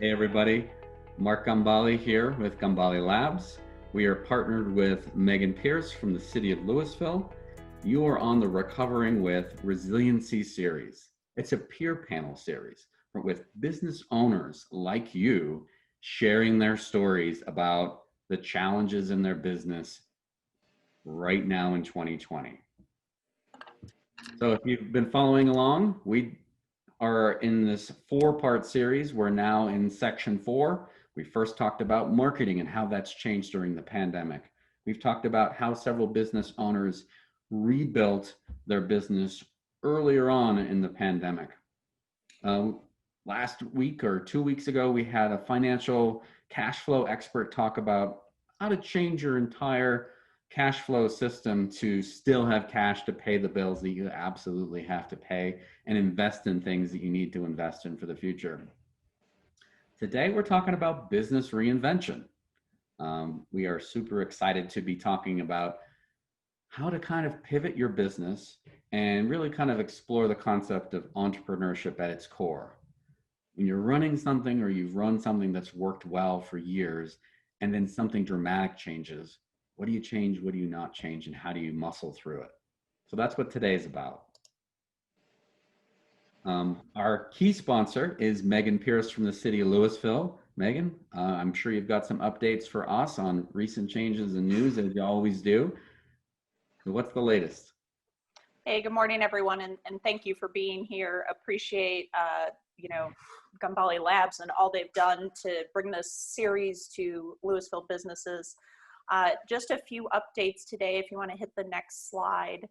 Hey everybody, Mark Gambale here with Gambale Labs. We are partnered with Megan Pierce from the city of Louisville. You are on the Recovering with Resiliency series. It's a peer panel series with business owners like you sharing their stories about the challenges in their business right now in 2020. So if you've been following along, we are in this 4-part series. We're now in section 4. We first talked about marketing and how that's changed during the pandemic. We've talked about how several business owners rebuilt their business earlier on in the pandemic. Last week or 2 weeks ago, we had a financial cash flow expert talk about how to change your entire cash flow system to still have cash to pay the bills that you absolutely have to pay and invest in things that you need to invest in for the future. Today, we're talking about business reinvention. We are super excited to be talking about how to kind of pivot your business and really kind of explore the concept of entrepreneurship at its core. When you're running something or you've run something that's worked well for years and then something dramatic changes, what do you change, what do you not change, and how do you muscle through it? So that's what today's about. Our key sponsor is Megan Pierce from the city of Louisville. Megan, I'm sure you've got some updates for us on recent changes and news, as you always do. So what's the latest? Hey, good morning, everyone, and thank you for being here. Appreciate, Gambale Labs and all they've done to bring this series to Louisville businesses. Just a few updates today, if you want to hit the next slide.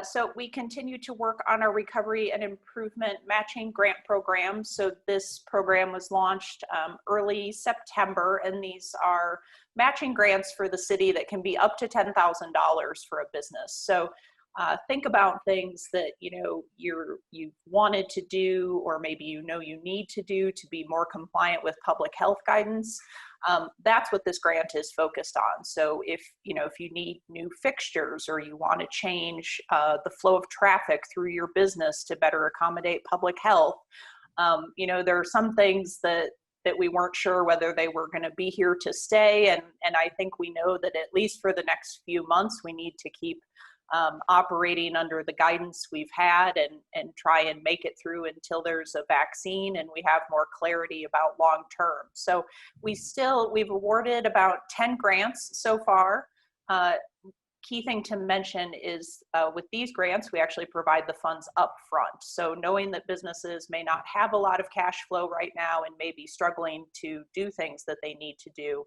So we continue to work on our recovery and improvement matching grant program. So this program was launched early September, and these are matching grants for the city that can be up to $10,000 for a business. So think about things that you've wanted to do, or maybe you need to do to be more compliant with public health guidance. That's what this grant is focused on. So if you need new fixtures, or you want to change the flow of traffic through your business to better accommodate public health, there are some things that we weren't sure whether they were going to be here to stay. And I think we know that at least for the next few months, we need to keep operating under the guidance we've had and try and make it through until there's a vaccine and we have more clarity about long term. So we've awarded about 10 grants so far. Key thing to mention is with these grants, we actually provide the funds up front. So knowing that businesses may not have a lot of cash flow right now and may be struggling to do things that they need to do,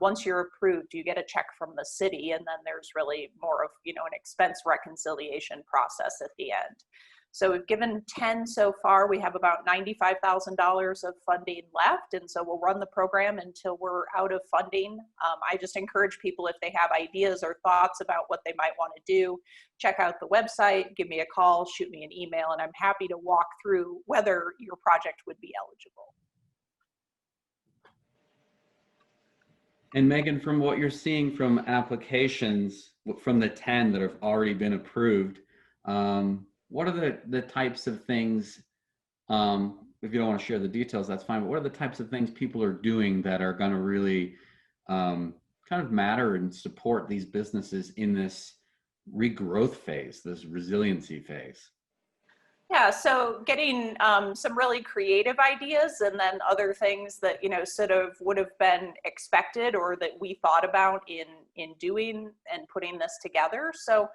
once you're approved, you get a check from the city, and then there's really more of an expense reconciliation process at the end. So we've given 10 so far. We have about $95,000 of funding left, and so we'll run the program until we're out of funding. I just encourage people, if they have ideas or thoughts about what they might want to do, check out the website, give me a call, shoot me an email, and I'm happy to walk through whether your project would be eligible. And Megan, from what you're seeing from applications, from the 10 that have already been approved, what are the types of things, if you don't want to share the details, that's fine, but what are the types of things people are doing that are going to really kind of matter and support these businesses in this regrowth phase, this resiliency phase? Yeah, so getting some really creative ideas, and then other things that sort of would have been expected or that we thought about in doing and putting this together. So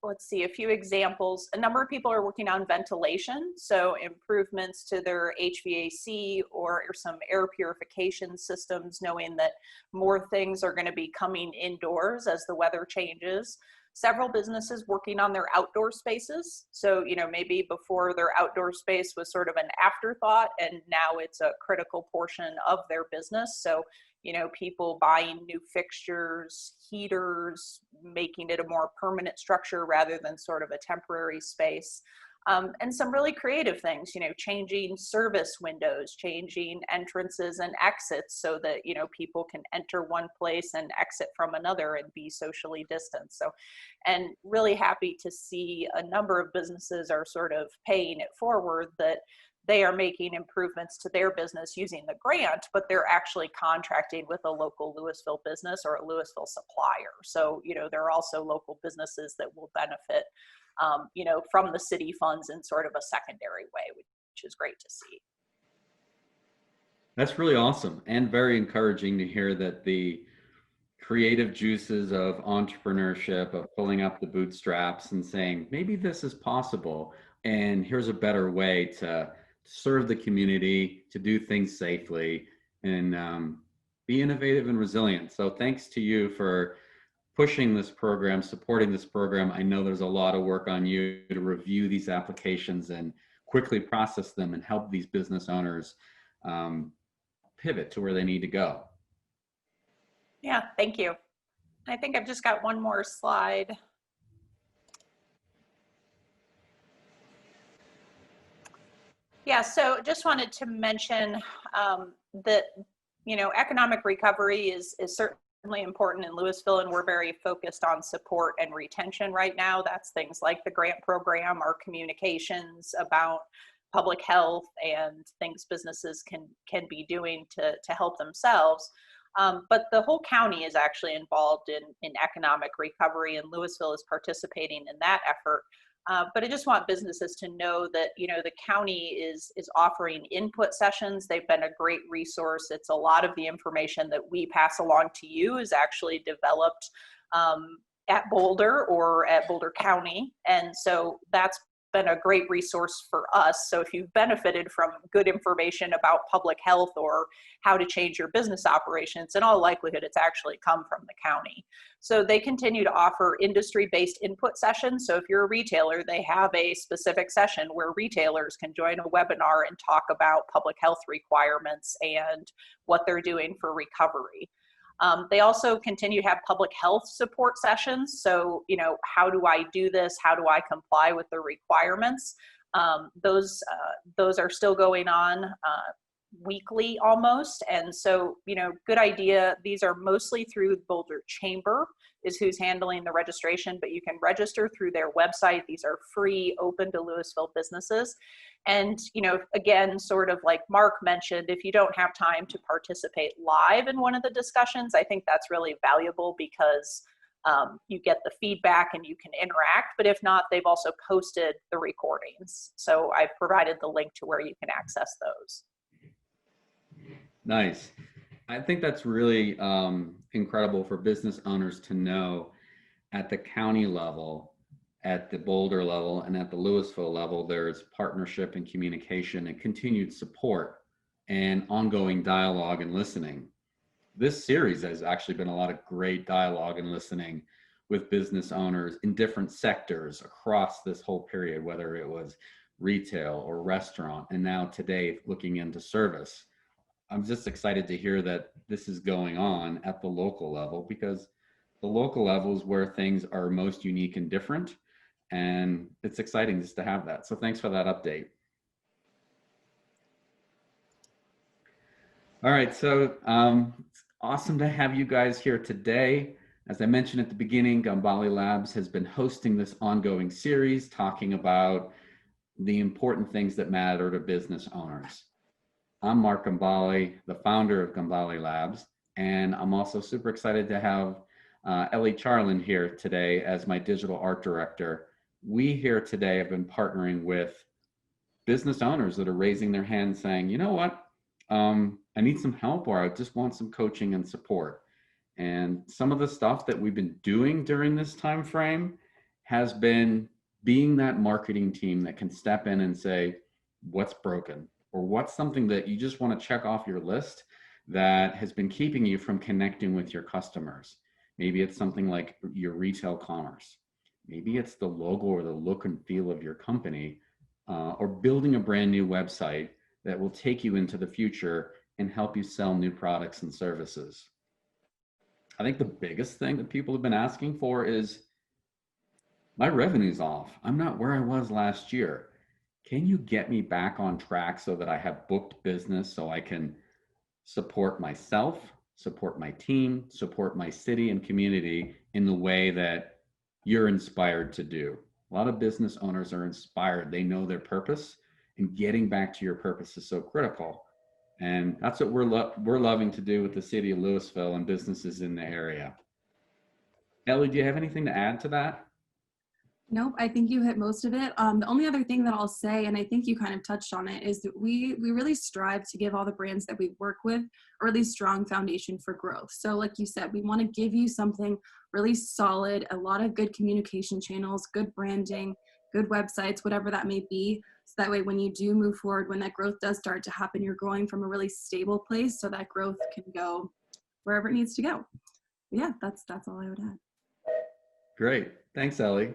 let's see a few examples. A number of people are working on ventilation, so improvements to their HVAC or some air purification systems, knowing that more things are going to be coming indoors as the weather changes. Several businesses working on their outdoor spaces. So, maybe before their outdoor space was sort of an afterthought, and now it's a critical portion of their business. So, people buying new fixtures, heaters, making it a more permanent structure rather than sort of a temporary space. And some really creative things, changing service windows, changing entrances and exits so that, people can enter one place and exit from another and be socially distanced. So, and really happy to see a number of businesses are sort of paying it forward that they are making improvements to their business using the grant, but they're actually contracting with a local Louisville business or a Louisville supplier. So, there are also local businesses that will benefit, from the city funds in sort of a secondary way, which is great to see. That's really awesome and very encouraging to hear that the creative juices of entrepreneurship, of pulling up the bootstraps and saying, maybe this is possible, and here's a better way to serve the community, to do things safely, and be innovative and resilient. So thanks to you for pushing this program, supporting this program. I know there's a lot of work on you to review these applications and quickly process them and help these business owners pivot to where they need to go. Yeah, thank you. I think I've just got one more slide. Yeah, so just wanted to mention that, economic recovery is certainly important in Louisville, and we're very focused on support and retention right now. That's things like the grant program, our communications about public health, and things businesses can be doing to help themselves. But the whole county is actually involved in economic recovery, and Louisville is participating in that effort. But I just want businesses to know that, the county is offering input sessions. They've been a great resource. It's a lot of the information that we pass along to you is actually developed at Boulder or at Boulder County. And so that's been a great resource for us. So if you've benefited from good information about public health or how to change your business operations, in all likelihood, it's actually come from the county. So they continue to offer industry-based input sessions. So if you're a retailer, they have a specific session where retailers can join a webinar and talk about public health requirements and what they're doing for recovery. They also continue to have public health support sessions. So, how do I do this? How do I comply with the requirements? Those are still going on weekly almost. And so, good idea. These are mostly through Boulder Chamber is who's handling the registration, but you can register through their website. These are free, open to Louisville businesses. And, again, sort of like Mark mentioned, if you don't have time to participate live in one of the discussions, I think that's really valuable because you get the feedback and you can interact. But if not, they've also posted the recordings. So I've provided the link to where you can access those. Nice. I think that's really incredible for business owners to know at the county level, at the Boulder level, and at the Louisville level, there's partnership and communication and continued support and ongoing dialogue and listening. This series has actually been a lot of great dialogue and listening with business owners in different sectors across this whole period, whether it was retail or restaurant, and now today looking into service. I'm just excited to hear that this is going on at the local level, because the local level is where things are most unique and different. And it's exciting just to have that. So thanks for that update. All right, so it's awesome to have you guys here today. As I mentioned at the beginning, Gambale Labs has been hosting this ongoing series talking about the important things that matter to business owners. I'm Mark Gambale, the founder of Gambale Labs, and I'm also super excited to have Ellie Charlin here today as my digital art director. We here today have been partnering with business owners that are raising their hands saying, you know what, I need some help, or I just want some coaching and support. And some of the stuff that we've been doing during this time frame has been being that marketing team that can step in and say, what's broken, or what's something that you just want to check off your list that has been keeping you from connecting with your customers. Maybe it's something like your retail commerce. Maybe it's the logo or the look and feel of your company, or building a brand new website that will take you into the future and help you sell new products and services. I think the biggest thing that people have been asking for is, my revenue's off. I'm not where I was last year. can you get me back on track so that I have booked business so I can support myself, support my team, support my city and community in the way that you're inspired to do? A lot of business owners are inspired. They know their purpose, and getting back to your purpose is so critical. And that's what we're loving to do with the city of Louisville and businesses in the area. Ellie, do you have anything to add to that? Nope, I think you hit most of it. The only other thing that I'll say, and I think you kind of touched on it, is that we really strive to give all the brands that we work with a really strong foundation for growth. So like you said, we want to give you something really solid, a lot of good communication channels, good branding, good websites, whatever that may be. So that way when you do move forward, when that growth does start to happen, you're growing from a really stable place so that growth can go wherever it needs to go. Yeah, that's all I would add. Great. Thanks, Ellie.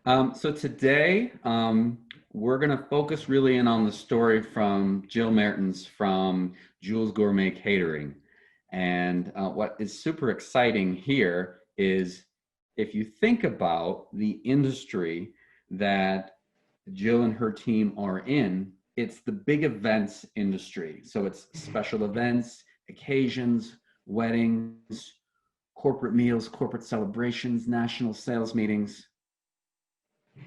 So today, we're going to focus really in on the story from Jill Mertens from Jules Gourmet Catering. And what is super exciting here is if you think about the industry that Jill and her team are in, it's the big events industry. So it's special events, occasions, weddings, corporate meals, corporate celebrations, national sales meetings.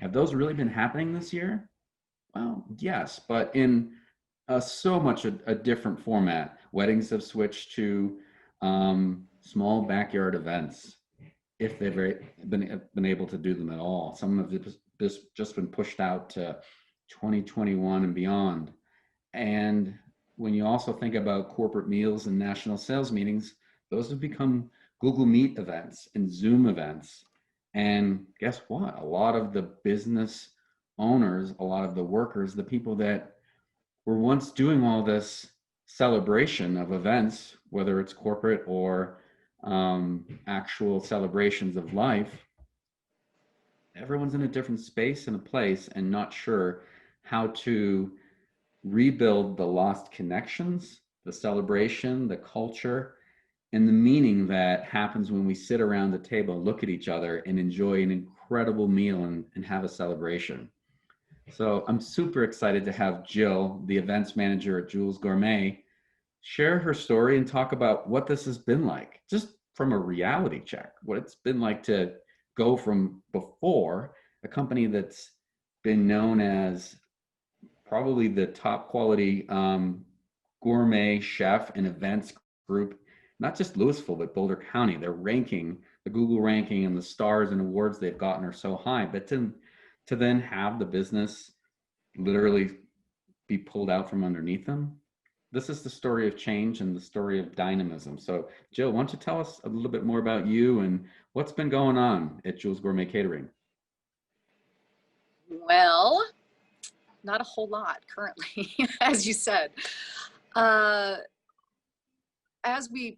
Have those really been happening this year? Well, yes, but in so much a different format. Weddings have switched to small backyard events, if they've been able to do them at all. Some have just been pushed out to 2021 and beyond. And when you also think about corporate meals and national sales meetings, those have become Google Meet events and Zoom events. And guess what? A lot of the business owners, a lot of the workers, the people that were once doing all this celebration of events, whether it's corporate or actual celebrations of life, everyone's in a different space and a place and not sure how to rebuild the lost connections, the celebration, the culture, and the meaning that happens when we sit around the table, look at each other, and enjoy an incredible meal and have a celebration. So I'm super excited to have Jill, the events manager at Jules Gourmet, share her story and talk about what this has been like, just from a reality check, what it's been like to go from before a company that's been known as probably the top quality gourmet chef and events group, not just Louisville, but Boulder County. Their ranking, the Google ranking and the stars and awards they've gotten are so high, but to then have the business literally be pulled out from underneath them. This is the story of change and the story of dynamism. So Jill, why don't you tell us a little bit more about you and what's been going on at Jules Gourmet Catering? Well, not a whole lot currently, as you said. As we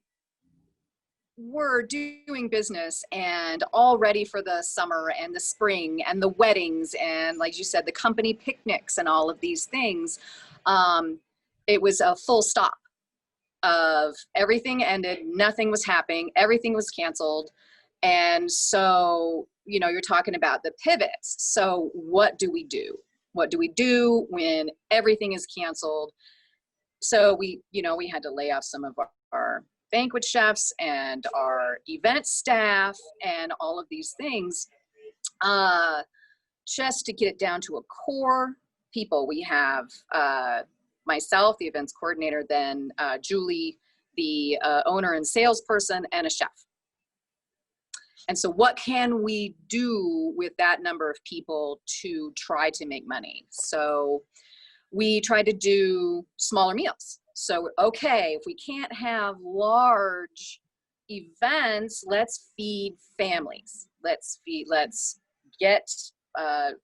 were doing business and all ready for the summer and the spring and the weddings and, like you said, the company picnics and all of these things, it was a full stop of everything ended, nothing was happening, everything was canceled. And so, you know, you're talking about the pivots. So what do we do? What do we do when everything is canceled? So we had to lay off some of our banquet chefs and our event staff and all of these things, just to get it down to a core people. We have myself, the events coordinator, then Julie, the owner and salesperson, and a chef. And so what can we do with that number of people to try to make money? So we tried to do smaller meals. So, okay, if we can't have large events, let's feed families. Let's get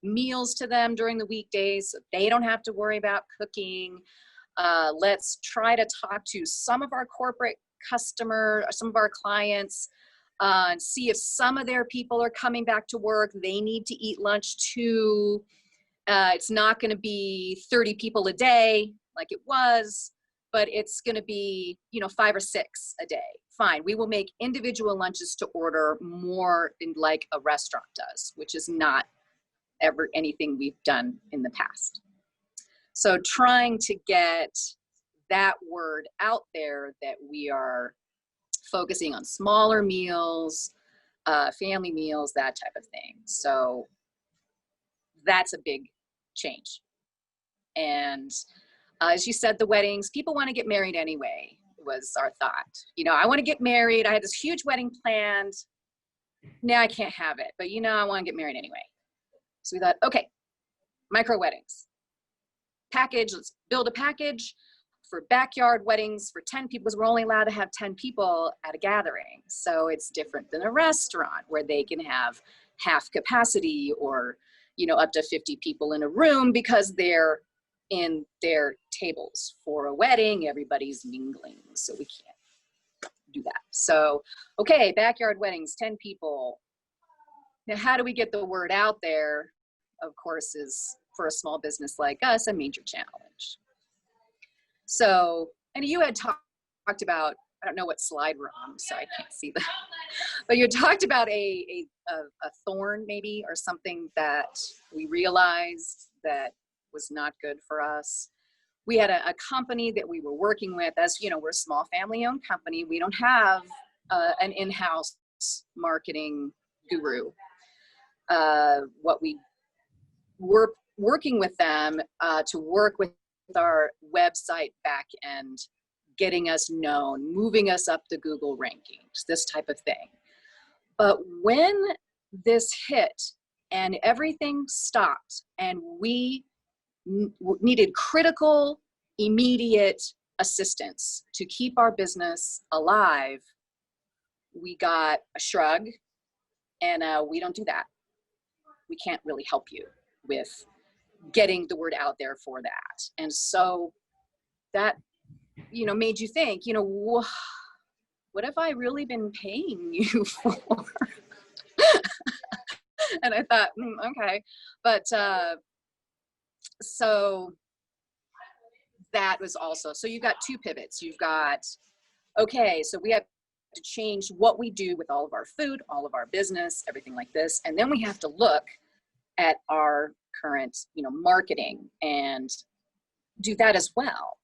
meals to them during the weekdays so they don't have to worry about cooking. Let's try to talk to some of our corporate customers, some of our clients, and see if some of their people are coming back to work. They need to eat lunch too. It's not going to be 30 people a day like it was, but it's going to be, 5 or 6 a day. Fine. We will make individual lunches to order more in like a restaurant does, which is not anything we've done in the past. So trying to get that word out there that we are focusing on smaller meals, family meals, that type of thing. So that's a big change. And as you said, the weddings, people want to get married anyway, was our thought. You know, I want to get married. I had this huge wedding planned. Now I can't have it, but you know, I want to get married anyway. So we thought, okay, micro weddings. Package, let's build a package for backyard weddings for 10 people, because we're only allowed to have 10 people at a gathering. So it's different than a restaurant where they can have half capacity or, you know, up to 50 people in a room because they're in their tables. For a wedding, everybody's mingling, so we can't do that. So, okay, backyard weddings, 10 people. Now, how do we get the word out there? Of course, is for a small business like us, a major challenge. So, and you had talked about, I don't know what slide we're on, so I can't see that, but you talked about a thorn maybe, or something that we realized that was not good for us. We had a company that we were working with. As you know, we're a small family-owned company. We don't have an in-house marketing guru. What we were working with them to work with our website back end, getting us known, moving us up the Google rankings, this type of thing. But when this hit and everything stopped and we needed critical, immediate assistance to keep our business alive, we got a shrug, and we don't do that. We can't really help you with getting the word out there for that. And so that, you know, made you think, you know, what have I really been paying you for? And I thought, okay. But so that was also, so you've got two pivots. You've got, okay, so we have to change what we do with all of our food, all of our business, everything like this. And then we have to look at our current, you know, marketing and do that as well.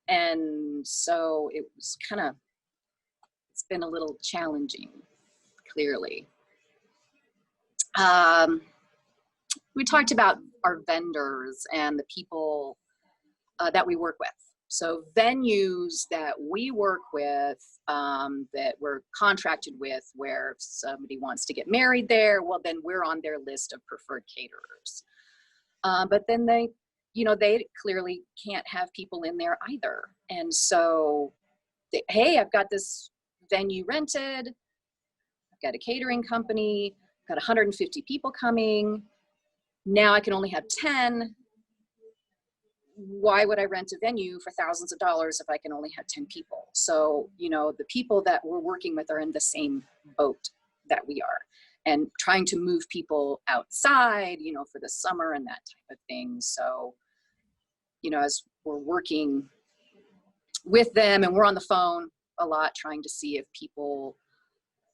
And so it was kind of, it's been a little challenging, clearly. We talked about our vendors and the people that we work with. So venues that we work with, that we're contracted with, where if somebody wants to get married there, well, then we're on their list of preferred caterers. But then they, you know, they clearly can't have people in there either. And so, hey, I've got this venue rented. I've got a catering company. I've got 150 people coming. Now I can only have 10. Why would I rent a venue for thousands of dollars if I can only have 10 people? So, you know, the people that we're working with are in the same boat that we are, and trying to move people outside, you know, for the summer and that type of thing. So, you know, as we're working with them and we're on the phone a lot, trying to see if people,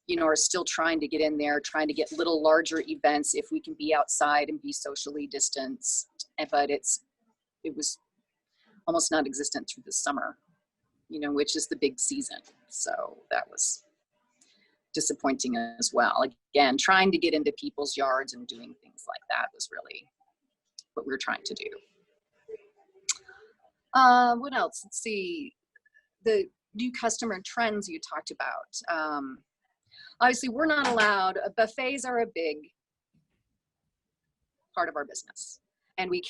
you know, are still trying to get in there, trying to get little larger events, if we can be outside and be socially distanced. But it was almost non-existent through the summer, you know, which is the big season. So that was disappointing as well. Again, trying to get into people's yards and doing things like that was really what we were trying to do. What else? Let's see. The new customer trends you talked about. Obviously, we're not allowed, buffets are a big part of our business. And we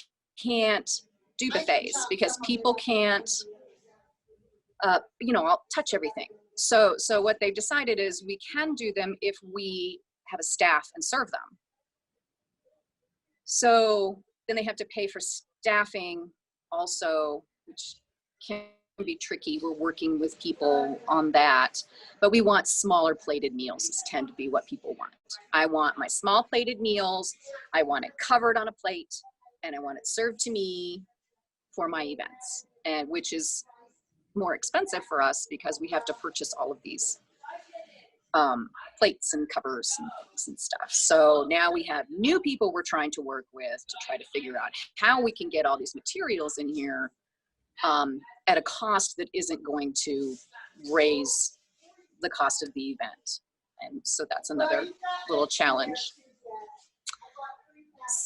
can't do buffets because people can't, you know, I'll touch everything. So what they've decided is we can do them if we have a staff and serve them. So then they have to pay for staffing also, which can be tricky. We're working with people on that, but we want smaller plated meals. This tend to be what people want. I want my small plated meals. I want it covered on a plate, and I want it served to me for my events, and which is more expensive for us because we have to purchase all of these plates and covers and things and stuff. So now we have new people we're trying to work with to try to figure out how we can get all these materials in here at a cost that isn't going to raise the cost of the event. And so that's another little challenge.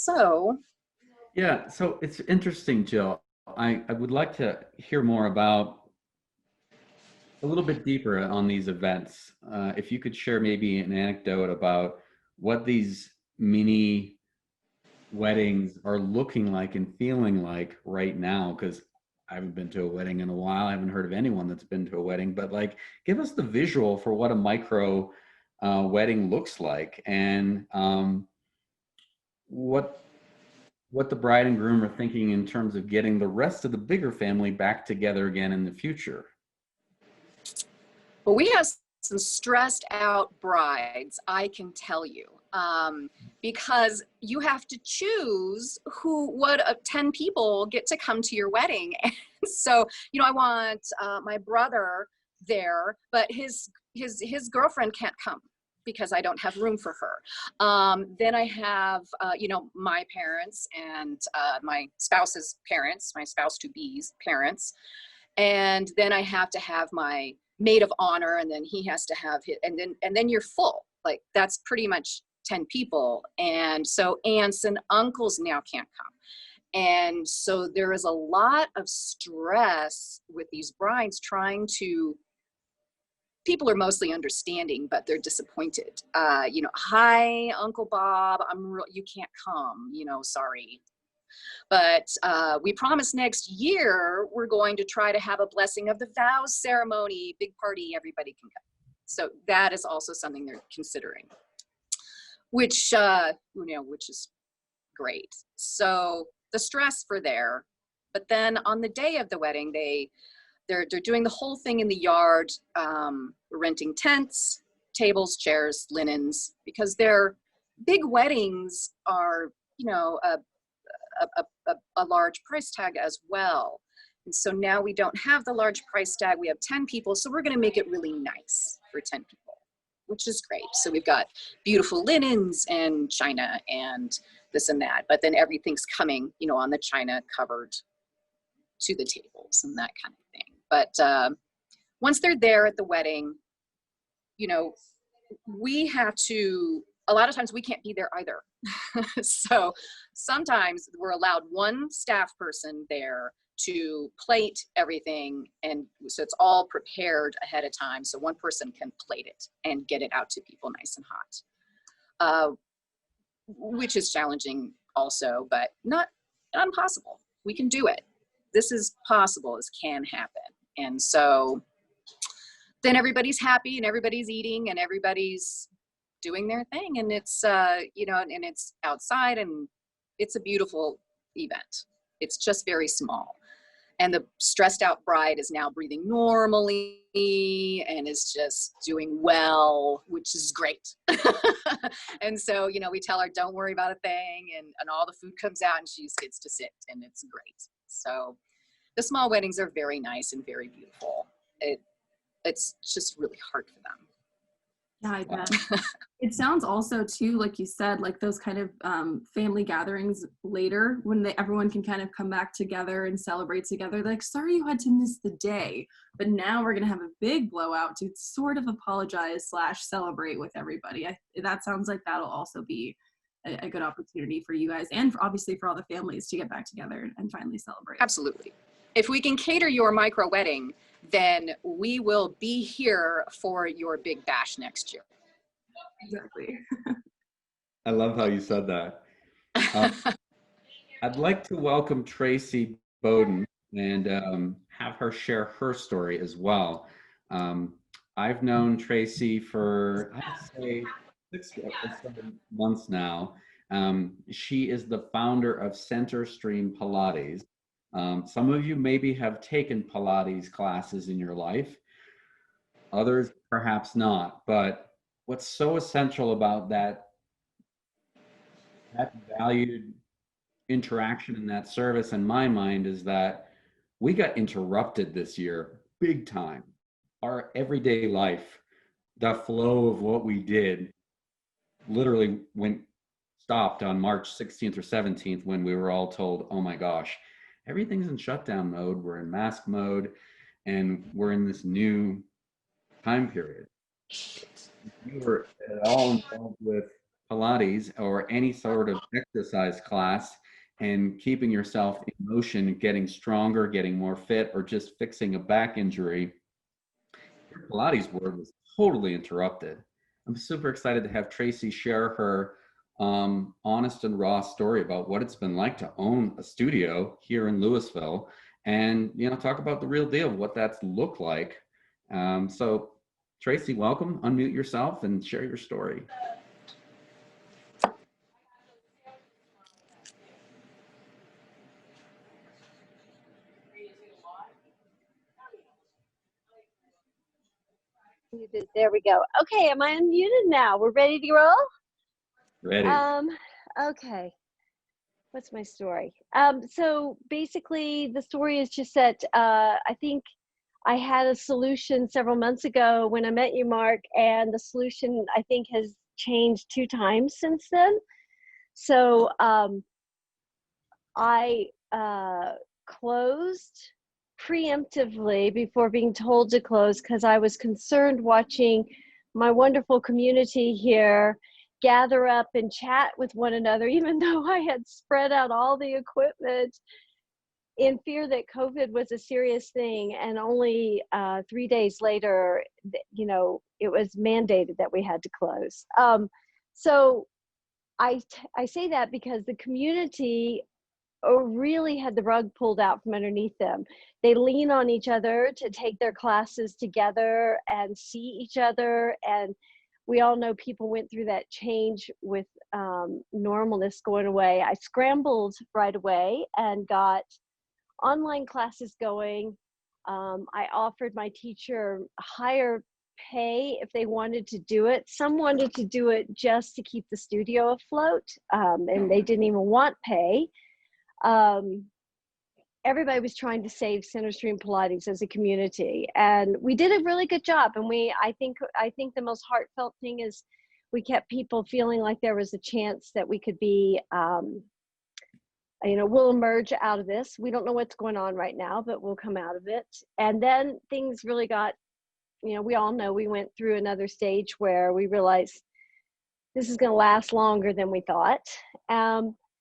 So. Yeah, so it's interesting, Jill. I would like to hear more about a little bit deeper on these events. If you could share maybe an anecdote about what these mini weddings are looking like and feeling like right now, because I haven't been to a wedding in a while. I haven't heard of anyone that's been to a wedding, but like, give us the visual for what a micro wedding looks like, and what the bride and groom are thinking in terms of getting the rest of the bigger family back together again in the future. Well, we have some stressed out brides, I can tell you, because you have to choose what 10 people get to come to your wedding. And so, you know, I want my brother there, but his girlfriend can't come because I don't have room for her. Then I have, you know, my parents and my spouse's parents, my spouse-to-be's parents. And then I have to have my maid of honor, and then he has to have his, and then you're full. Like, that's pretty much 10 people. And so aunts and uncles now can't come. And so there is a lot of stress with these brides trying to, people are mostly understanding, but they're disappointed. You know, hi, Uncle Bob, you can't come, you know, sorry. But we promise next year we're going to try to have a blessing of the vows ceremony, big party, everybody can come. So that is also something they're considering, which you know, which is great. So the stress for there, but then on the day of the wedding, they're doing the whole thing in the yard, renting tents, tables, chairs, linens, because their big weddings are, you know, a large price tag as well. And so now we don't have the large price tag. We have 10 people. So we're going to make it really nice for 10 people, which is great. So we've got beautiful linens and china and this and that, but then everything's coming, you know, on the china covered to the tables and that kind of thing. But once they're there at the wedding, you know, we have to, a lot of times we can't be there either. So sometimes we're allowed one staff person there to plate everything, and so it's all prepared ahead of time, so one person can plate it and get it out to people nice and hot, which is challenging also, but not impossible. We can do it. This is possible. This can happen. And so then everybody's happy and everybody's eating and everybody's doing their thing, and it's you know, and it's outside, and it's a beautiful event. It's just very small, and the stressed out bride is now breathing normally and is just doing well, which is great. And so, you know, we tell her don't worry about a thing, and all the food comes out and she just gets to sit, and it's great. So the small weddings are very nice and very beautiful. It's just really hard for them. Yeah, I bet. It sounds also too, like you said, like those kind of family gatherings later when everyone can kind of come back together and celebrate together. Like, sorry you had to miss the day, but now we're going to have a big blowout to sort of apologize / celebrate with everybody. That sounds like that'll also be a good opportunity for you guys, and obviously for all the families to get back together and finally celebrate. Absolutely. If we can cater your micro wedding, then we will be here for your big bash next year. Exactly. I love how you said that. I'd like to welcome Tracy Bowden and have her share her story as well. I've known Tracy for, I'd say, 6 or 7 months now. She is the founder of Center Stream Pilates. Some of you maybe have taken Pilates classes in your life, others perhaps not, but what's so essential about that valued interaction in that service in my mind is that we got interrupted this year big time. Our everyday life the flow of what we did literally stopped on March 16th or 17th when we were all told, oh my gosh, everything's in shutdown mode, we're in mask mode, and we're in this new time period. If you were at all involved with Pilates or any sort of exercise class and keeping yourself in motion, getting stronger, getting more fit, or just fixing a back injury, your Pilates world was totally interrupted. I'm super excited to have Tracy share her honest and raw story about what it's been like to own a studio here in Louisville, and talk about the real deal, what that's looked like. So Tracy, welcome. Unmute yourself and share your story. There we go. Okay, am I unmuted now? We're ready to roll? Ready. Okay. What's my story? So basically the story is just that I think I had a solution several months ago when I met you, Mark, and the solution I think has changed 2 times since then. So I closed preemptively before being told to close because I was concerned watching my wonderful community here gather up and chat with one another, even though I had spread out all the equipment in fear that COVID was a serious thing. And only 3 days later, it was mandated that we had to close. So I say that because the community really had the rug pulled out from underneath them. They lean on each other to take their classes together and see each other. And we all know people went through that change with normalness going away. I scrambled right away and got online classes going. I offered my teacher higher pay if they wanted to do it. Some wanted to do it just to keep the studio afloat, and they didn't even want pay. Everybody was trying to save Center Stream Pilates as a community, and we did a really good job. And I think the most heartfelt thing is we kept people feeling like there was a chance that we could be, we'll emerge out of this. We don't know what's going on right now, but we'll come out of it. And then things really got, we all know we went through another stage where we realized this is going to last longer than we thought.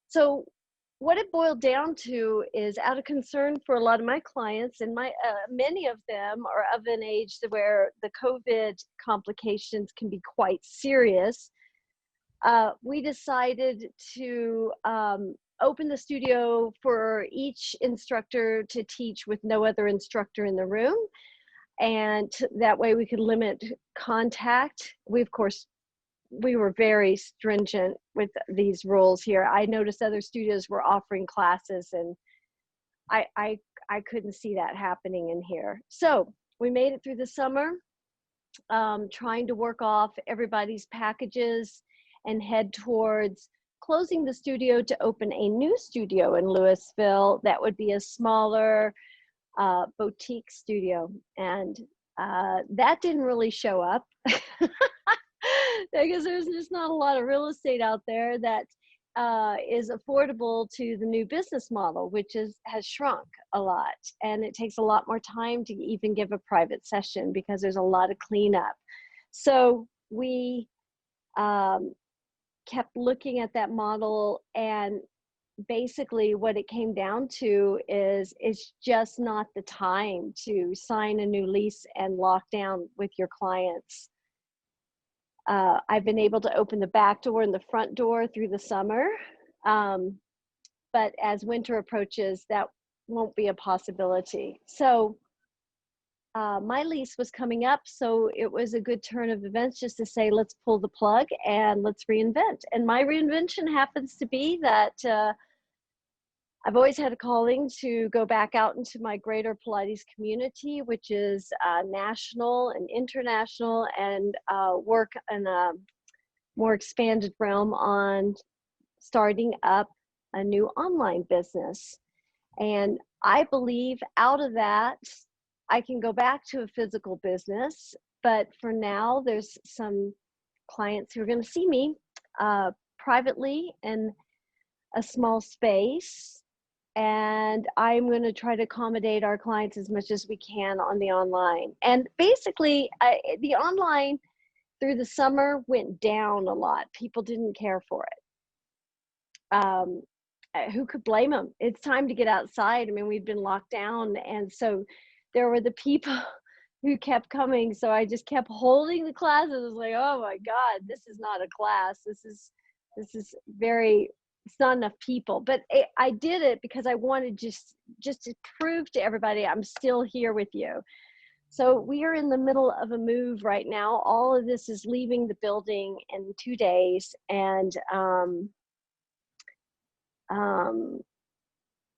So what it boiled down to is, out of concern for a lot of my clients, and many of them are of an age where the COVID complications can be quite serious, we decided to open the studio for each instructor to teach with no other instructor in the room. And that way we could limit contact. We were very stringent with these rules here. I noticed other studios were offering classes, and I couldn't see that happening in here. So we made it through the summer, trying to work off everybody's packages and head towards closing the studio to open a new studio in Louisville that would be a smaller boutique studio. And that didn't really show up. Because there's just not a lot of real estate out there that is affordable to the new business model, which has shrunk a lot. And it takes a lot more time to even give a private session because there's a lot of cleanup. So we kept looking at that model, and basically what it came down to is it's just not the time to sign a new lease and lock down with your clients. I've been able to open the back door and the front door through the summer. But as winter approaches, that won't be a possibility. So my lease was coming up, so it was a good turn of events just to say, let's pull the plug and let's reinvent. And my reinvention happens to be that I've always had a calling to go back out into my greater Pilates community, which is national and international, and work in a more expanded realm on starting up a new online business. And I believe out of that, I can go back to a physical business but for now, there's some clients who are going to see me privately in a small space. And I'm going to try to accommodate our clients as much as we can on the online. And basically, the online through the summer went down a lot. People didn't care for it. Who could blame them? It's time to get outside. I mean, we've been locked down. And so there were the people who kept coming. So I just kept holding the classes. I was like, oh my God, this is not a class. This is very, it's not enough people. But I did it because I wanted just to prove to everybody I'm still here with you. So we are in the middle of a move right now. All of this is leaving the building in 2 days. And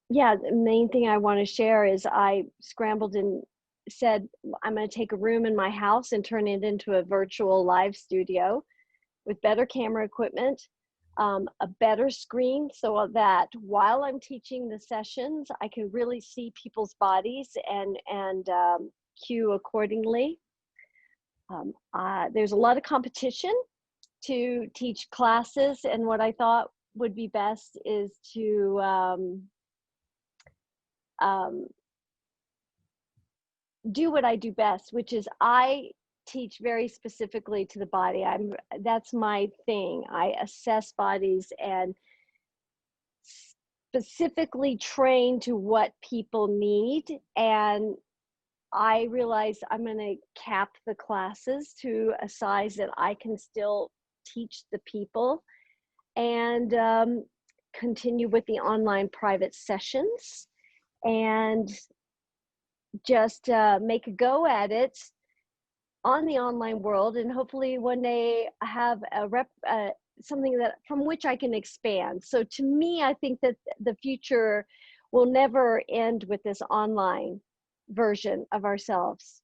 yeah, the main thing I want to share is I scrambled and said, I'm going to take a room in my house and turn it into a virtual live studio with better camera equipment, a better screen, so that while I'm teaching the sessions, I can really see people's bodies and cue accordingly. There's a lot of competition to teach classes, and what I thought would be best is to do what I do best, which is I teach very specifically to the body. That's my thing. I assess bodies and specifically train to what people need. And I realize I'm going to cap the classes to a size that I can still teach the people, and continue with the online private sessions, and just make a go at it on the online world, and hopefully one day have something that from which I can expand. So to me, I think that the future will never end with this online version of ourselves.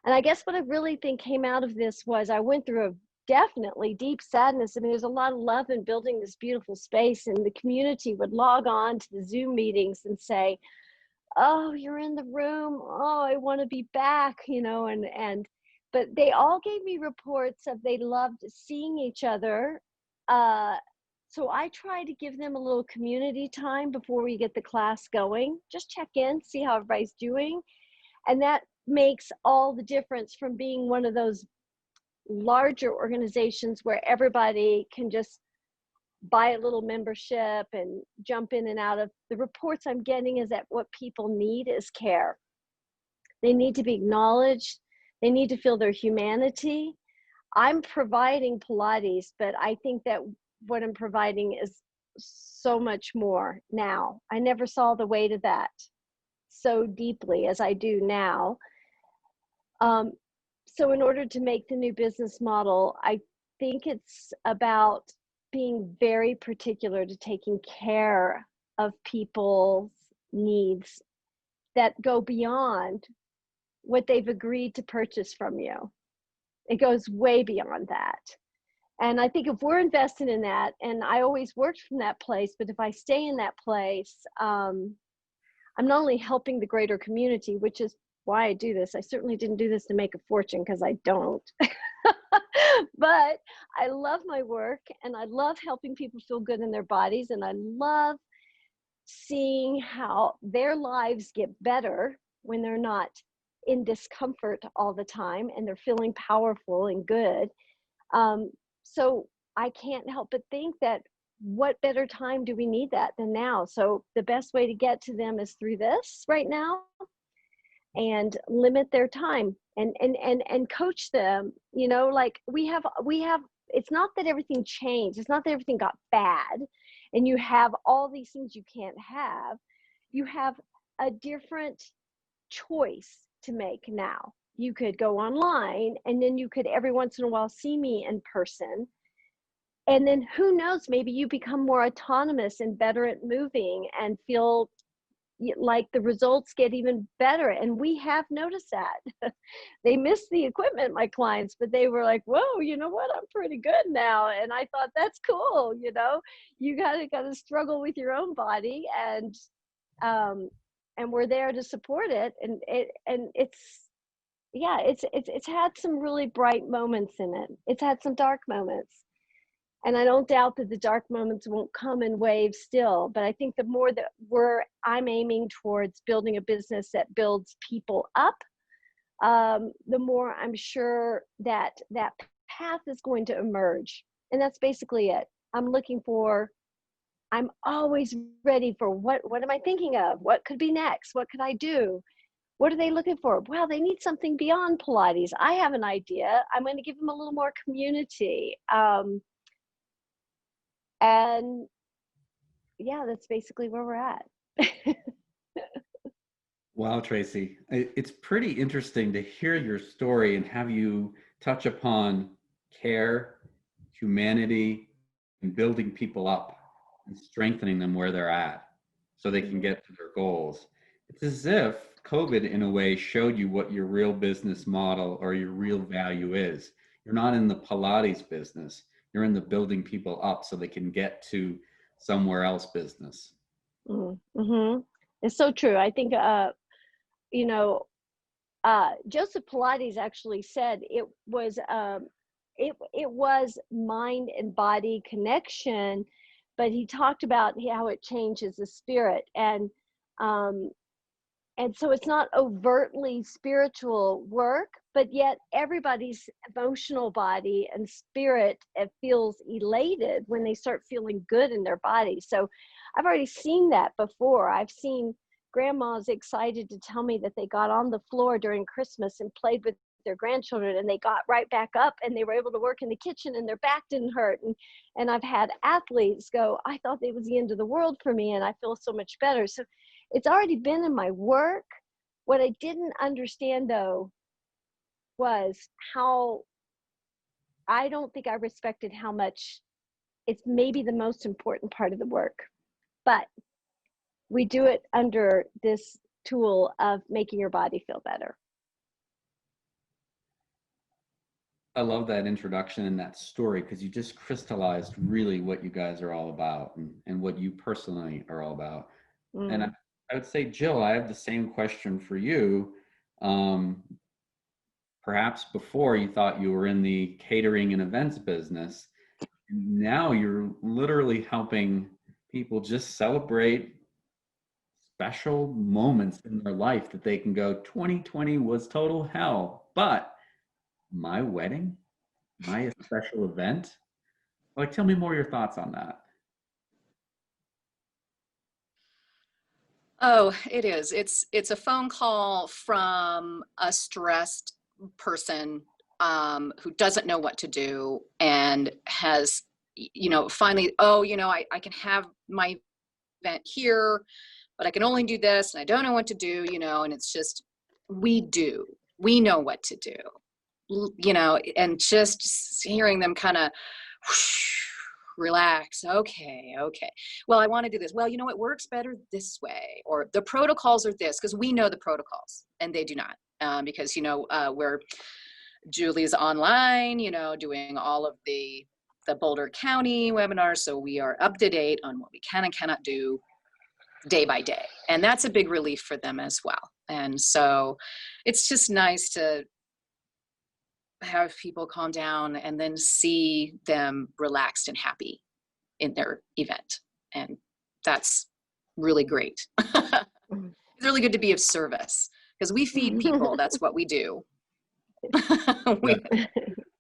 And I guess what I really think came out of this was I went through a definitely deep sadness. I mean, there's a lot of love in building this beautiful space, and the community would log on to the Zoom meetings and say, oh, you're in the room. Oh, I want to be back, you know, but they all gave me reports of they loved seeing each other. So I try to give them a little community time before we get the class going. Just check in, see how everybody's doing. And that makes all the difference from being one of those larger organizations where everybody can just buy a little membership and jump in and out of. The reports I'm getting is that what people need is care. They need to be acknowledged. They need to feel their humanity. I'm providing Pilates, but I think that what I'm providing is so much more now. I never saw the weight of that so deeply as I do now. So in order to make the new business model, I think it's about being very particular to taking care of people's needs that go beyond what they've agreed to purchase from you. It goes way beyond that. And I think if we're invested in that, and I always worked from that place, but if I stay in that place, I'm not only helping the greater community, which is why I do this. I certainly didn't do this to make a fortune, because I don't. But I love my work, and I love helping people feel good in their bodies, and I love seeing how their lives get better when they're not in discomfort all the time and they're feeling powerful and good. So I can't help but think that what better time do we need that than now? So the best way to get to them is through this right now, and limit their time and coach them, you know, like we have, it's not that everything changed. It's not that everything got bad and you have all these things you can't have. You have a different choice to make now. You could go online, and then you could every once in a while see me in person. And then who knows, maybe you become more autonomous and better at moving and feel like the results get even better. And we have noticed that. They miss the equipment, my clients, but they were like, whoa, you know what, I'm pretty good now. And I thought, that's cool. You know, you gotta struggle with your own body, and we're there to support it. And yeah, it's had some really bright moments in it. It's had some dark moments. And I don't doubt that the dark moments won't come in waves still, but I think the more that I'm aiming towards building a business that builds people up, the more I'm sure that that path is going to emerge. And that's basically it. I'm always ready for what am I thinking of? What could be next? What could I do? What are they looking for? Well, they need something beyond Pilates. I have an idea. I'm going to give them a little more community. And yeah, that's basically where we're at. Wow, Tracy, it's pretty interesting to hear your story and have you touch upon care, humanity, and building people up and strengthening them where they're at so they can get to their goals. It's as if COVID, in a way, showed you what your real business model or your real value is. You're not in the Pilates business, you're in the building people up so they can get to somewhere else business. Mm-hmm. It's so true. I think, you know, Joseph Pilates actually said it was mind and body connection, but he talked about how it changes the spirit, and so it's not overtly spiritual work, but yet everybody's emotional body and spirit feels elated when they start feeling good in their body. So I've already seen that before. I've seen grandmas excited to tell me that they got on the floor during Christmas and played with their grandchildren, and they got right back up and they were able to work in the kitchen and their back didn't hurt. And I've had athletes go, I thought it was the end of the world for me and I feel so much better. So it's already been in my work. What I didn't understand though was how I don't think I respected how much it's maybe the most important part of the work, but we do it under this tool of making your body feel better. I love that introduction and that story because you just crystallized really what you guys are all about and what you personally are all about. And I would say, Jill, I have the same question for you. Perhaps before you thought you were in the catering and events business. Now you're literally helping people just celebrate special moments in their life that they can go, 2020 was total hell, but my wedding, my special event. Like, tell me more of your thoughts on that. Oh, it is. It's a phone call from a stressed person who doesn't know what to do and has, finally, I can have my event here, but I can only do this and I don't know what to do, and it's just, we know what to do, and just hearing them kind of relax. Okay. Well, I want to do this. Well, it works better this way, or the protocols are this, because we know the protocols and they do not, because, where Julie's online, doing all of the Boulder County webinars. So we are up to date on what we can and cannot do day by day. And that's a big relief for them as well. And so it's just nice to have people calm down and then see them relaxed and happy in their event. And that's really great. It's really good to be of service because we feed people. That's what we do.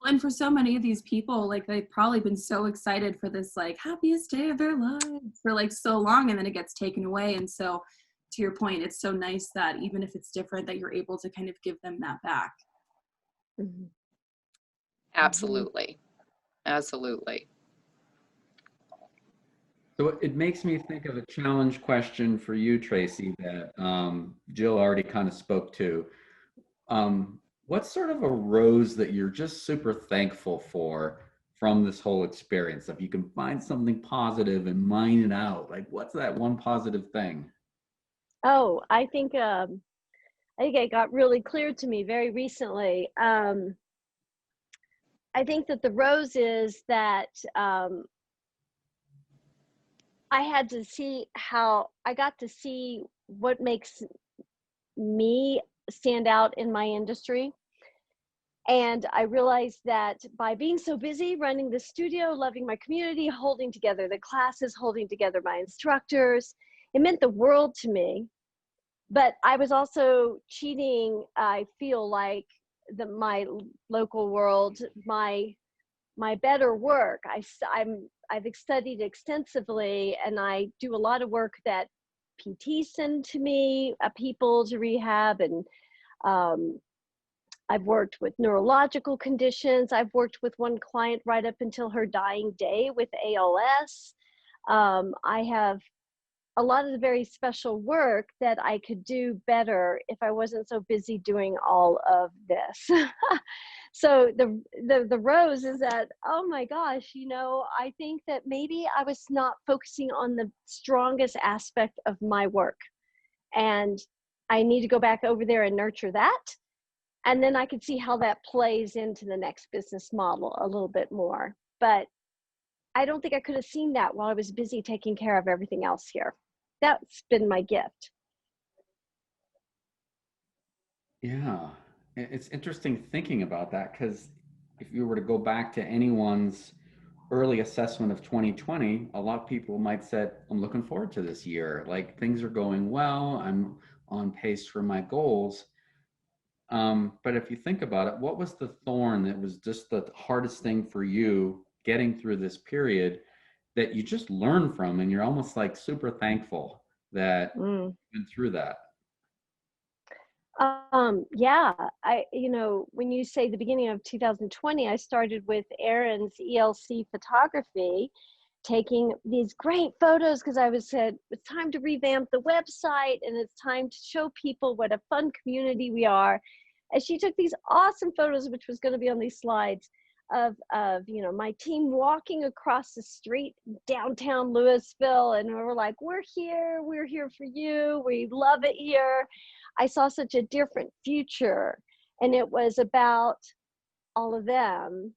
And for so many of these people, like, they've probably been so excited for this, like, happiest day of their lives for like so long, and then it gets taken away. And so to your point, it's so nice that even if it's different, that you're able to kind of give them that back. Absolutely. So it makes me think of a challenge question for you, Tracy, that Jill already kind of spoke to. What's sort of a rose that you're just super thankful for from this whole experience? If you can find something positive and mine it out, like, what's that one positive thing? Oh, I think it got really clear to me very recently. I think that the rose is that I got to see what makes me stand out in my industry. And I realized that by being so busy running the studio, loving my community, holding together the classes, holding together my instructors, it meant the world to me. But I was also cheating, I feel like, my local world, my better work. I've studied extensively, and I do a lot of work that PT send to me, people to rehab, and I've worked with neurological conditions. I've worked with one client right up until her dying day with ALS. I have a lot of the very special work that I could do better if I wasn't so busy doing all of this. So the rose is that, oh my gosh, I think that maybe I was not focusing on the strongest aspect of my work. And I need to go back over there and nurture that. And then I could see how that plays into the next business model a little bit more. But I don't think I could have seen that while I was busy taking care of everything else here. That's been my gift. Yeah, it's interesting thinking about that, because if you were to go back to anyone's early assessment of 2020, a lot of people might say, I'm looking forward to this year. Like, things are going well. I'm on pace for my goals. But if you think about it, what was the thorn that was just the hardest thing for you getting through this period that you just learned from, and you're almost like super thankful that you've been through that? Yeah, when you say the beginning of 2020, I started with Aaron's ELC photography, taking these great photos because I said it's time to revamp the website and it's time to show people what a fun community we are. And she took these awesome photos, which was going to be on these slides, of my team walking across the street downtown Louisville, and we were like, we're here for you, we love it here. I saw such a different future, and it was about all of them.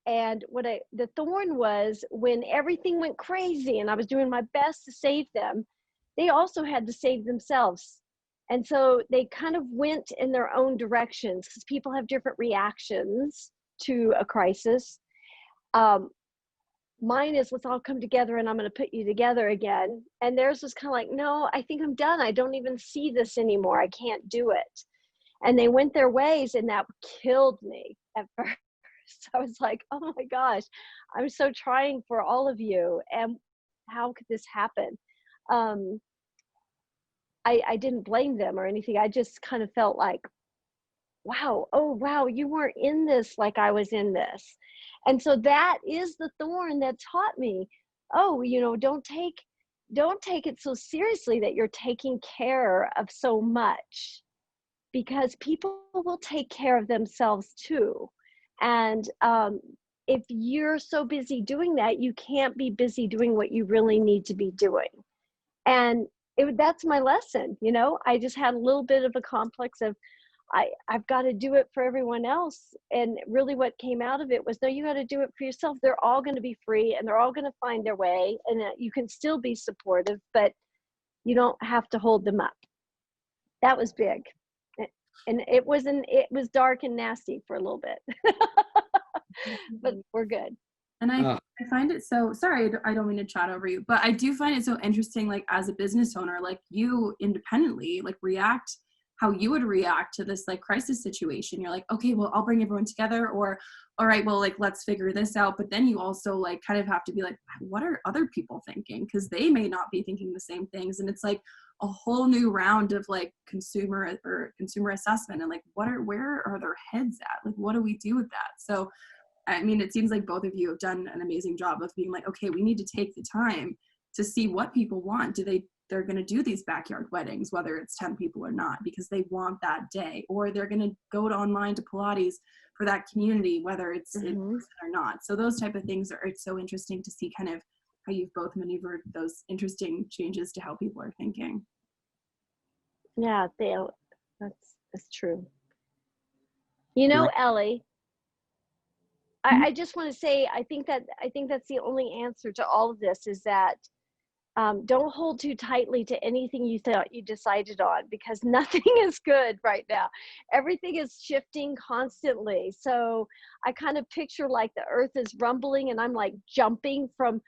And the thorn was when everything went crazy and I was doing my best to save them, they also had to save themselves. And so they kind of went in their own directions because people have different reactions to a crisis. Mine is, let's all come together and I'm going to put you together again. And theirs was kind of like, no, I think I'm done. I don't even see this anymore. I can't do it. And they went their ways, and that killed me at first. I was like, oh my gosh, I'm so trying for all of you. And how could this happen? I didn't blame them or anything. I just kind of felt like, wow, you weren't in this like I was in this. And so that is the thorn that taught me, don't take it so seriously that you're taking care of so much, because people will take care of themselves too. And if you're so busy doing that, you can't be busy doing what you really need to be doing. And that's my lesson. I just had a little bit of a complex of, I've got to do it for everyone else. And really what came out of it was, no, you got to do it for yourself. They're all going to be free and they're all going to find their way, and you can still be supportive, but you don't have to hold them up. That was big. And it was dark and nasty for a little bit, but we're good. And I find it so, sorry, I don't mean to chat over you, but I do find it so interesting, like as a business owner, like you independently, like react how you would react to this like crisis situation. You're like, okay, well, I'll bring everyone together, or, all right, well, like, let's figure this out. But then you also like kind of have to be like, what are other people thinking? Because they may not be thinking the same things. And it's like a whole new round of like consumer assessment, and like, where are their heads at? Like, what do we do with that? So, I mean, it seems like both of you have done an amazing job of being like, okay, we need to take the time to see what people want. They're going to do these backyard weddings, whether it's 10 people or not, because they want that day, or they're going to go online to Pilates for that community, whether it's in person or not. So those type of things it's so interesting to see kind of how you've both maneuvered those interesting changes to how people are thinking. Yeah, that's true. Ellie, I just want to say, I think that's the only answer to all of this, is that don't hold too tightly to anything you thought you decided on, because nothing is good right now. Everything is shifting constantly. So I kind of picture like the earth is rumbling and I'm like jumping from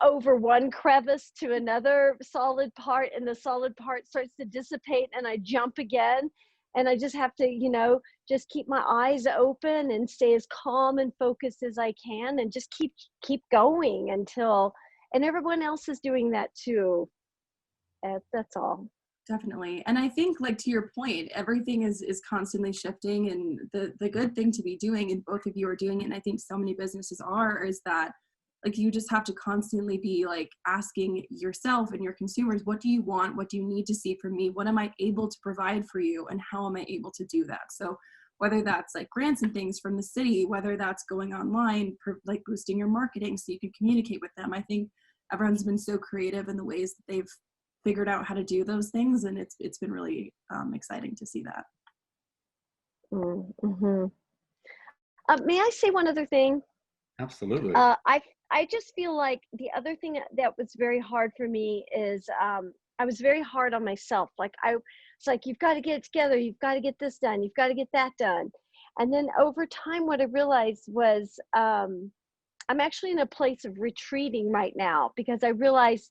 over one crevice to another solid part, and the solid part starts to dissipate and I jump again. And I just have to, just keep my eyes open and stay as calm and focused as I can, and just keep going until, and everyone else is doing that too. That's all. Definitely. And I think, like, to your point, everything is constantly shifting, and the good thing to be doing, and both of you are doing it, and I think so many businesses are, is that, like, you just have to constantly be like asking yourself and your consumers, what do you want? What do you need to see from me? What am I able to provide for you? And how am I able to do that? So whether that's like grants and things from the city, whether that's going online, like boosting your marketing so you can communicate with them. I think everyone's been so creative in the ways that they've figured out how to do those things. And it's been really exciting to see that. Mm-hmm. May I say one other thing? Absolutely. I just feel like the other thing that was very hard for me is I was very hard on myself. Like it's like, you've got to get it together. You've got to get this done. You've got to get that done. And then over time, what I realized was I'm actually in a place of retreating right now, because I realized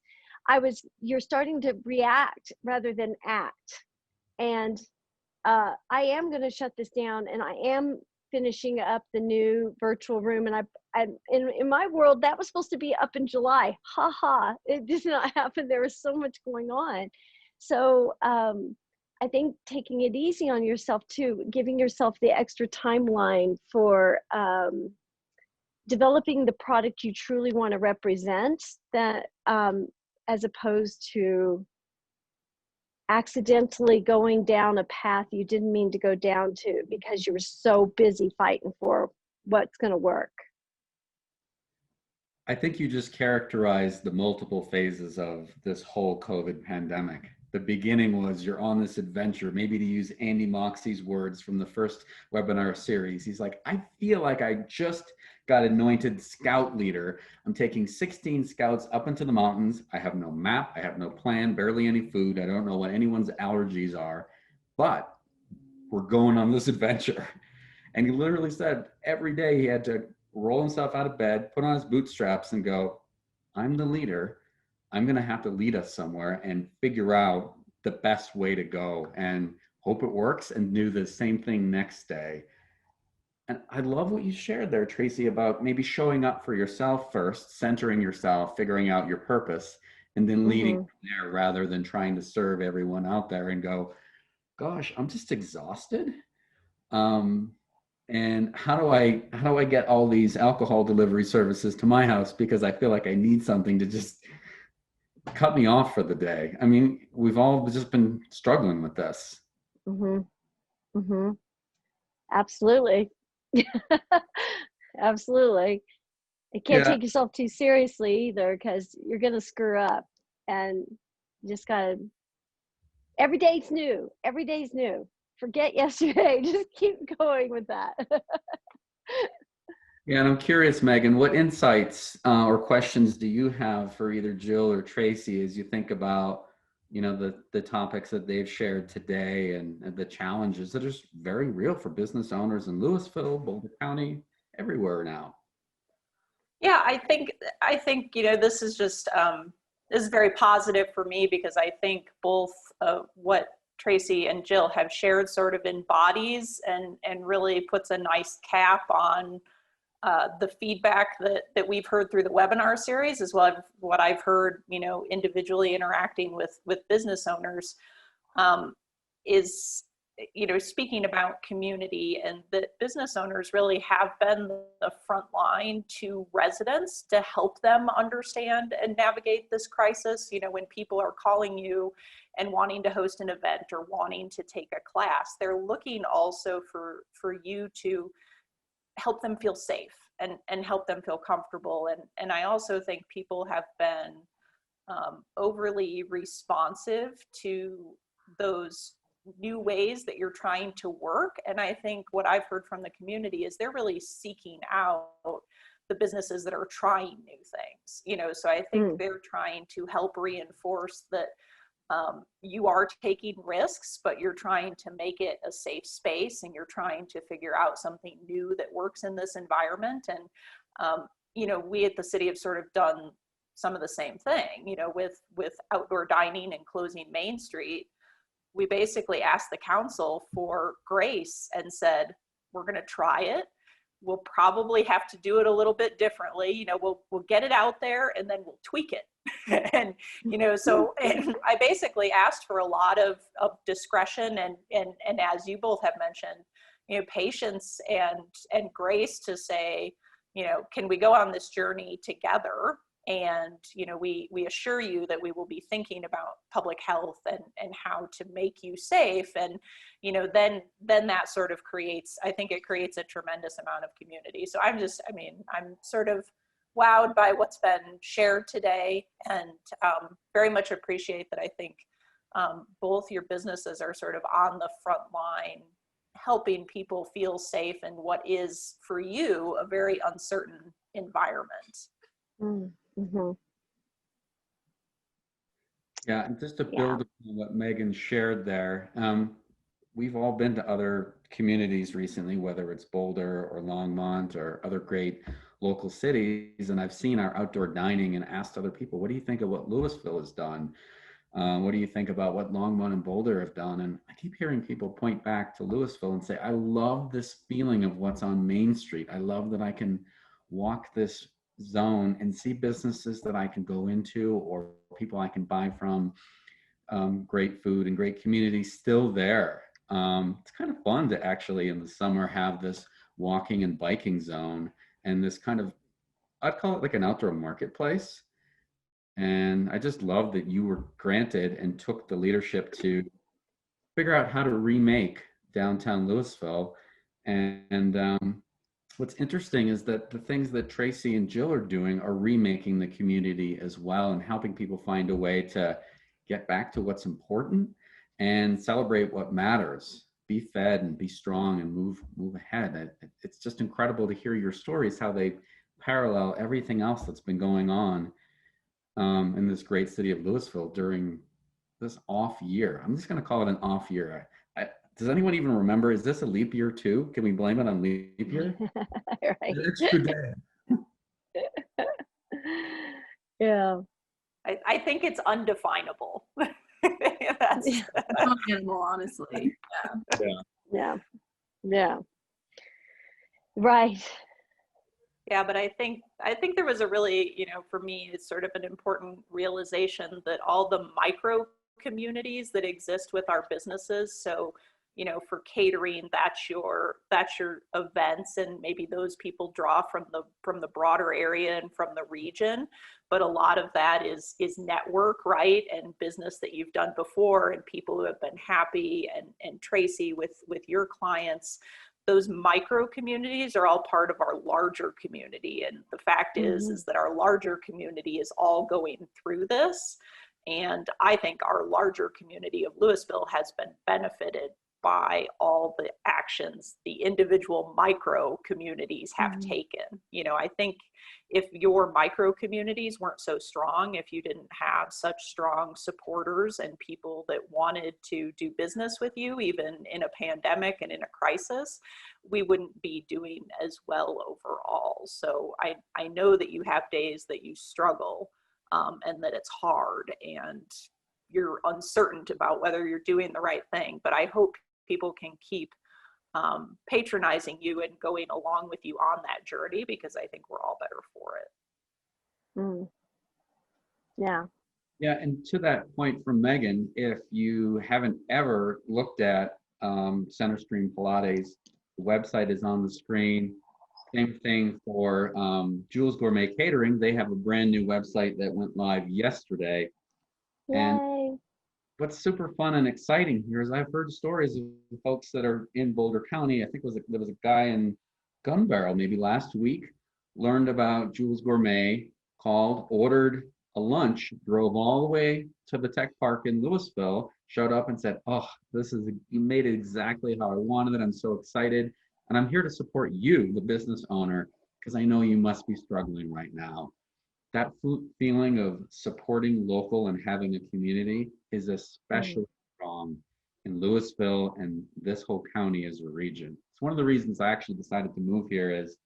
you're starting to react rather than act. And I am going to shut this down, and I am finishing up the new virtual room. And in my world, that was supposed to be up in July. It did not happen. There was so much going on. So I think taking it easy on yourself too, giving yourself the extra timeline for developing the product you truly want to represent, that as opposed to accidentally going down a path you didn't mean to go down to because you were so busy fighting for what's going to work. I think you just characterized the multiple phases of this whole COVID pandemic. The beginning was you're on this adventure, maybe to use Andy Moxie's words from the first webinar series. He's like, I feel like I just got anointed scout leader. I'm taking 16 scouts up into the mountains. I have no map. I have no plan, barely any food. I don't know what anyone's allergies are, but we're going on this adventure. And he literally said every day he had to roll himself out of bed, put on his bootstraps and go, I'm the leader. I'm going to have to lead us somewhere and figure out the best way to go and hope it works, and do the same thing next day. And I love what you shared there, Tracy, about maybe showing up for yourself first, centering yourself, figuring out your purpose, and then leading from there, rather than trying to serve everyone out there and go, gosh, I'm just exhausted. And how do I get all these alcohol delivery services to my house because I feel like I need something to just cut me off for the day? I mean, we've all just been struggling with this. Absolutely. Absolutely. You can't take yourself too seriously either, because you're going to screw up, and you just got to, every day's new. Every day's new. Forget yesterday. Just keep going with that. Yeah, and I'm curious, Megan, what insights or questions do you have for either Jill or Tracy as you think about, the topics that they've shared today, and the challenges that are just very real for business owners in Louisville, Boulder County, everywhere now? Yeah, I think this is just this is very positive for me, because I think both what Tracy and Jill have shared sort of embodies and really puts a nice cap on the feedback that we've heard through the webinar series, as well as what I've heard, individually interacting with business owners, is, speaking about community, and that business owners really have been the front line to residents to help them understand and navigate this crisis. When people are calling you and wanting to host an event or wanting to take a class, they're looking also for you to help them feel safe and help them feel comfortable. And I also think people have been overly responsive to those new ways that you're trying to work. And I think what I've heard from the community is they're really seeking out the businesses that are trying new things, you know, so I think they're trying to help reinforce that you are taking risks, but you're trying to make it a safe space, and you're trying to figure out something new that works in this environment. And, you know, we at the city have sort of done some of the same thing, you know, with outdoor dining and closing Main Street. We basically asked the council for grace and said, we're going to try it. We'll probably have to do it a little bit differently. You know, we'll get it out there and then we'll tweak it. And, you know, so and I basically asked for a lot of discretion and as you both have mentioned, you know, patience and grace to say, you know, can we go on this journey together? And, you know, we assure you that we will be thinking about public health and how to make you safe. And, you know, then that sort of creates, I think it creates a tremendous amount of community. So I'm sort of wowed by what's been shared today, and very much appreciate that. I think both your businesses are sort of on the front line, helping people feel safe in what is for you a very uncertain environment. Mm-hmm. Yeah, and just to build on what Megan shared there, we've all been to other communities recently, whether it's Boulder or Longmont or other great local cities, and I've seen our outdoor dining and asked other people, what do you think of what Louisville has done? What do you think about what Longmont and Boulder have done? And I keep hearing people point back to Louisville and say, I love this feeling of what's on Main Street. I love that I can walk this zone and see businesses that I can go into or people I can buy from, great food and great community still there. It's kind of fun to actually in the summer have this walking and biking zone and this kind of, I'd call it like an outdoor marketplace. And I just love that you were granted and took the leadership to figure out how to remake downtown Louisville. And what's interesting is that the things that Tracy and Jill are doing are remaking the community as well and helping people find a way to get back to what's important and celebrate what matters. Be fed and be strong and move ahead. It's just incredible to hear your stories, how they parallel everything else that's been going on in this great city of Louisville during this off year. I'm just going to call it an off year. Does anyone even remember? Is this a leap year too? Can we blame it on leap year? Right. An extra day. Yeah. I think it's undefinable. That's Animal, honestly. Yeah. Right. Yeah, but I think there was a really, you know, for me, it's sort of an important realization that all the micro communities that exist with our businesses. So, you know, for catering, that's your events, and maybe those people draw from the broader area and from the region. But a lot of that is network, right? And business that you've done before and people who have been happy, and Tracy with your clients. Those micro communities are all part of our larger community. And the fact is that our larger community is all going through this. And I think our larger community of Louisville has been benefited by all the actions the individual micro communities have taken. You know, I think if your micro communities weren't so strong, if you didn't have such strong supporters and people that wanted to do business with you, even in a pandemic and in a crisis, we wouldn't be doing as well overall. So I know that you have days that you struggle, and that it's hard and you're uncertain about whether you're doing the right thing, but I hope people can keep patronizing you and going along with you on that journey, because I think we're all better for it. Yeah. Yeah, and to that point from Megan, if you haven't ever looked at Centerstream Pilates, the website is on the screen. Same thing for Jules Gourmet Catering. They have a brand new website that went live yesterday. Yay. And what's super fun and exciting here is I've heard stories of folks that are in Boulder County. I think there was a guy in Gun Barrel maybe last week, learned about Jules Gourmet, called, ordered a lunch, drove all the way to the tech park in Louisville, showed up and said, oh, you made it exactly how I wanted it. I'm so excited. And I'm here to support you, the business owner, because I know you must be struggling right now. That feeling of supporting local and having a community is especially strong in Louisville and this whole county as a region. It's one of the reasons I actually decided to move here. Is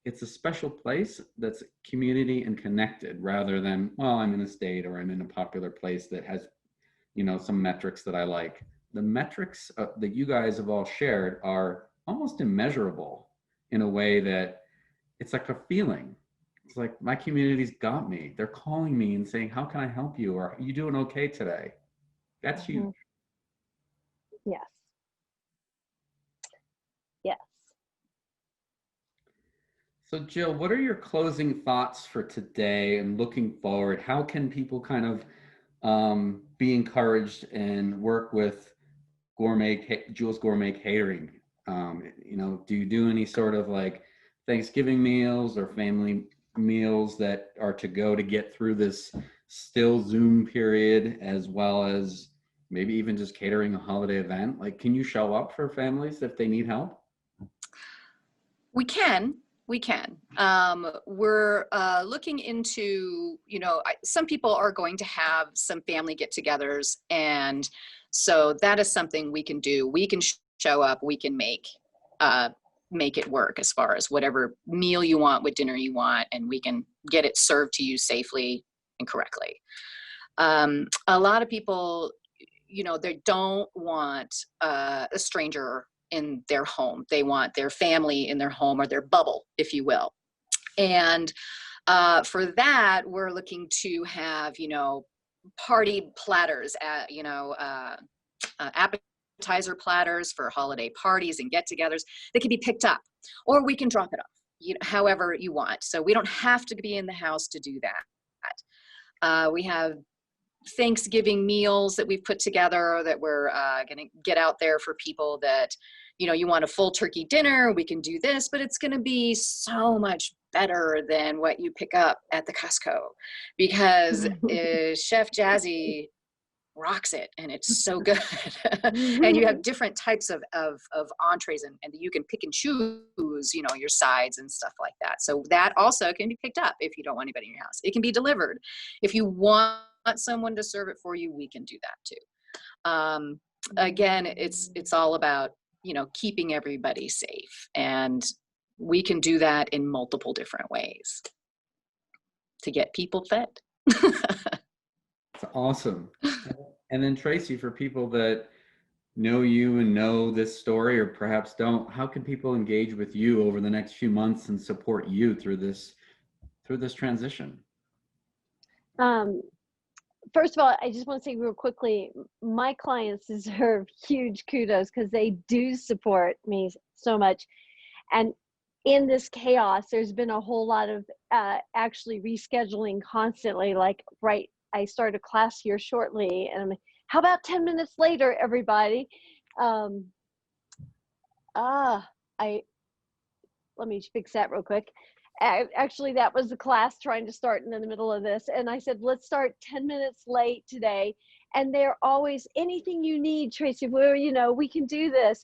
it's a special place that's community and connected rather than, well, I'm in a state or I'm in a popular place that has, some metrics that I like. The metrics that you guys have all shared are almost immeasurable in a way that it's like a feeling. It's like my community's got me. They're calling me and saying, how can I help you? Or are you doing okay today? That's huge. Yes. Yes. So Jill, what are your closing thoughts for today and looking forward? How can people kind of be encouraged and work with Jules Gourmet Catering? Do you do any sort of like Thanksgiving meals or family meals that are to go to get through this still Zoom period, as well as maybe even just catering a holiday event? Like, can you show up for families if they need help? We can. We're looking into, some people are going to have some family get-togethers, and so that is something we can do. We can show up. We can make it work as far as whatever meal you want, what dinner you want, and we can get it served to you safely and correctly. A lot of people, they don't want a stranger in their home. They want their family in their home, or their bubble, if you will. And for that, we're looking to have, party platters, appetizer platters for holiday parties and get-togethers that can be picked up, or we can drop it off, however you want. So we don't have to be in the house to do that. We have Thanksgiving meals that we've put together that we're going to get out there for people that, you want a full turkey dinner, we can do this, but it's going to be so much better than what you pick up at the Costco, because Chef Jazzy rocks it, and it's so good. And you have different types of entrees, and you can pick and choose, your sides and stuff like that. So that also can be picked up if you don't want anybody in your house. It can be delivered. If you want someone to serve it for you, we can do that too. Again, it's all about, keeping everybody safe, and we can do that in multiple different ways to get people fed. It's awesome. And then Tracy, for people that know you and know this story, or perhaps don't, how can people engage with you over the next few months and support you through this transition? First of all, I just want to say real quickly, my clients deserve huge kudos because they do support me so much. And in this chaos, there's been a whole lot of actually rescheduling constantly. Like, I start a class here shortly, and I'm like, how about 10 minutes later, everybody? Let me fix that real quick. Actually, that was the class trying to start in the middle of this. And I said, let's start 10 minutes late today. And they're always, anything you need, Tracy, we can do this.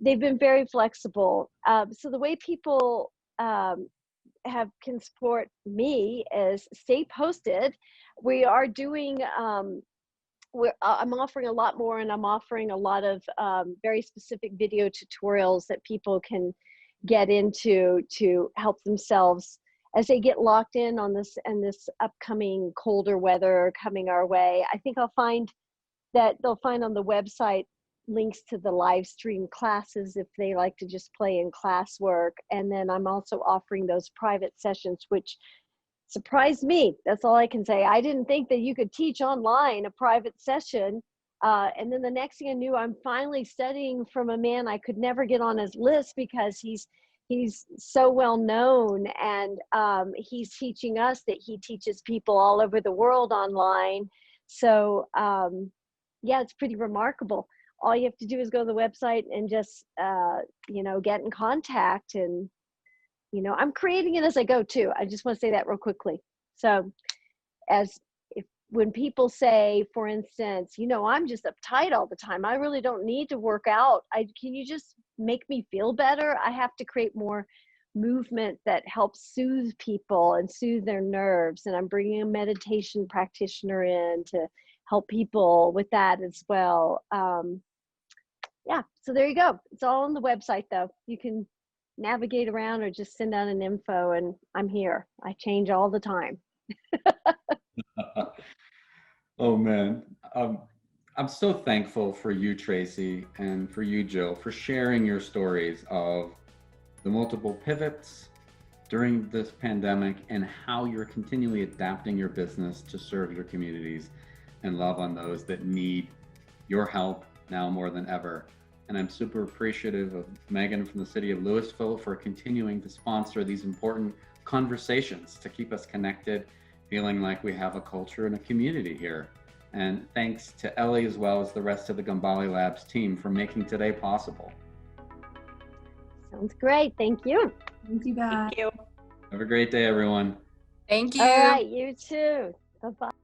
They've been very flexible. So the way people can support me is stay posted. We are doing, I'm offering a lot more, and I'm offering a lot of very specific video tutorials that people can get into to help themselves as they get locked in on this and this upcoming colder weather coming our way. I think they'll find on the website links to the live stream classes if they like to just play in classwork. And then I'm also offering those private sessions, which surprised me. That's all I can say. I didn't think that you could teach online a private session. And then the next thing I knew, I'm finally studying from a man I could never get on his list because he's so well known, and he's teaching us that he teaches people all over the world online. So yeah, it's pretty remarkable. All you have to do is go to the website and just get in contact, and I'm creating it as I go too. I just want to say that real quickly. So when people say, for instance, I'm just uptight all the time, I really don't need to work out. Can you just make me feel better? I have to create more movement that helps soothe people and soothe their nerves. And I'm bringing a meditation practitioner in to help people with that as well. Yeah, so there you go. It's all on the website, though. You can navigate around or just send out an info, and I'm here. I change all the time. Oh man, I'm so thankful for you, Tracy, and for you, Jill, for sharing your stories of the multiple pivots during this pandemic and how you're continually adapting your business to serve your communities and love on those that need your help now more than ever. And I'm super appreciative of Megan from the city of Louisville for continuing to sponsor these important conversations to keep us connected, feeling like we have a culture and a community here. And thanks to Ellie as well as the rest of the Gambale Labs team for making today possible. Sounds great. Thank you. Thank you, guys. Thank you. Have a great day, everyone. Thank you. All right, you too. Bye-bye.